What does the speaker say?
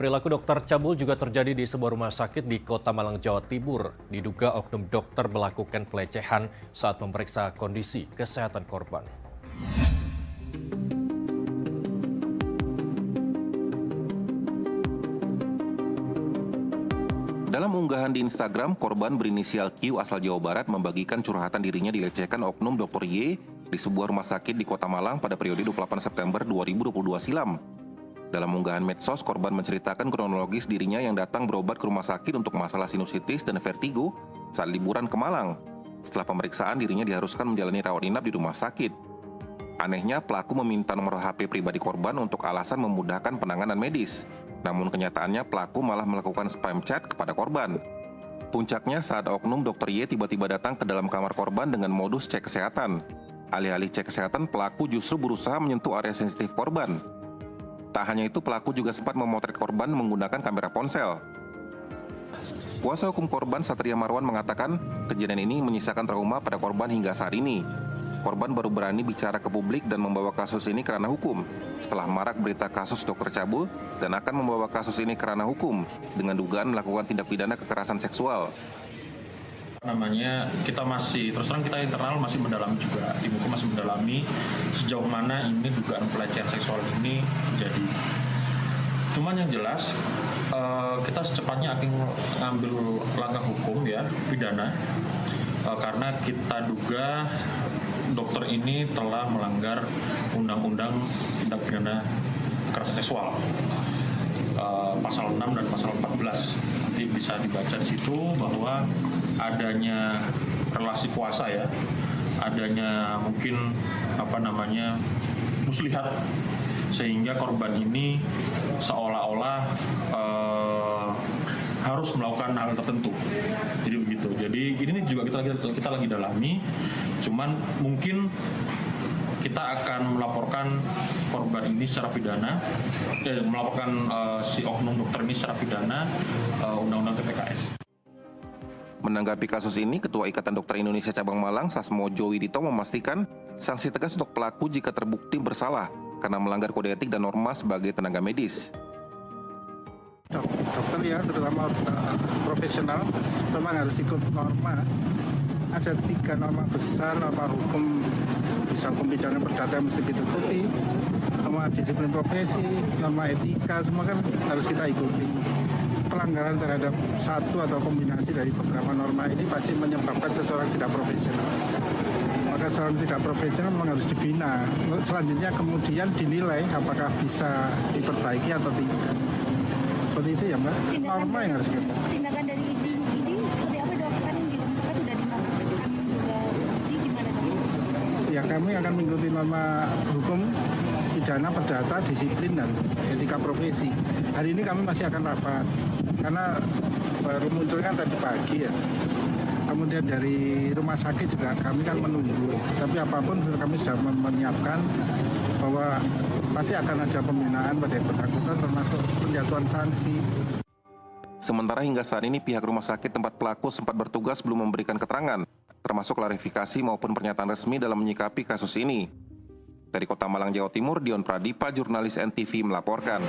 Perilaku dokter cabul juga terjadi di sebuah rumah sakit di Kota Malang, Jawa Timur. Diduga oknum dokter melakukan pelecehan saat memeriksa kondisi kesehatan korban. Dalam unggahan di Instagram, korban berinisial Q asal Jawa Barat membagikan curhatan dirinya dilecehkan oknum Dr. Y di sebuah rumah sakit di Kota Malang pada periode 28 September 2022 silam. Dalam unggahan medsos, korban menceritakan kronologis dirinya yang datang berobat ke rumah sakit untuk masalah sinusitis dan vertigo saat liburan ke Malang. Setelah pemeriksaan, dirinya diharuskan menjalani rawat inap di rumah sakit. Anehnya, pelaku meminta nomor HP pribadi korban untuk alasan memudahkan penanganan medis. Namun kenyataannya pelaku malah melakukan spam chat kepada korban. Puncaknya saat oknum Dr. Y tiba-tiba datang ke dalam kamar korban dengan modus cek kesehatan. Alih-alih cek kesehatan, pelaku justru berusaha menyentuh area sensitif korban. Tak hanya itu, pelaku juga sempat memotret korban menggunakan kamera ponsel. Kuasa hukum korban Satria Marwan mengatakan kejadian ini menyisakan trauma pada korban hingga saat ini. Korban baru berani bicara ke publik dan membawa kasus ini ke ranah hukum setelah marak berita kasus dokter cabul dan akan membawa kasus ini ke ranah hukum dengan dugaan melakukan tindak pidana kekerasan seksual. Kita masih, terus terang kita internal masih mendalami juga, tim hukum masih mendalami sejauh mana ini dugaan pelecehan seksual ini terjadi. Cuman yang jelas, kita secepatnya akan mengambil langkah hukum ya, pidana, karena kita duga dokter ini telah melanggar undang-undang tindak pidana kekerasan seksual. Pasal 6 dan pasal 14. Nanti bisa dibaca di situ bahwa adanya relasi kuasa ya, adanya mungkin muslihat sehingga korban ini seolah-olah harus melakukan hal tertentu. Jadi begitu. Jadi ini juga kita lagi dalami. Cuman mungkin kita akan melaporkan korban ini secara pidana, melaporkan si oknum dokter ini secara pidana Undang-Undang TPKS. Menanggapi kasus ini, Ketua Ikatan Dokter Indonesia Cabang Malang, Sasmojo Widito memastikan sanksi tegas untuk pelaku jika terbukti bersalah karena melanggar kode etik dan norma sebagai tenaga medis. Dokter ya, terutama profesional, memang harus ikut norma. Ada 3 norma besar, norma hukum, bisa hukum pidana perdata yang mesti diikuti, norma disiplin profesi, norma etika, semua kan harus kita ikuti. Pelanggaran terhadap satu atau kombinasi dari beberapa norma ini pasti menyebabkan seseorang tidak profesional. Maka seorang tidak profesional memang harus dibina. Selanjutnya kemudian dinilai apakah bisa diperbaiki atau tidak. Seperti itu ya Mbak, norma yang harus kita. Tindakan dari ini seperti apa dok? Kan yang dilakukan sudah dimakamkan juga. Ini gimana dok? Ya kami akan mengikuti norma hukum pidana perdata, disiplin dan etika profesi. Hari ini kami masih akan rapat karena baru muncul kan tadi pagi ya. Kemudian dari rumah sakit juga kami kan menunggu. Tapi apapun kami sudah menyiapkan bahwa pasti akan ada pembinaan pada yang bersangkutan termasuk penjatuhan sanksi. Sementara hingga saat ini pihak rumah sakit tempat pelaku sempat bertugas belum memberikan keterangan, termasuk klarifikasi maupun pernyataan resmi dalam menyikapi kasus ini. Dari Kota Malang, Jawa Timur, Dion Pradipa, jurnalis NTV melaporkan.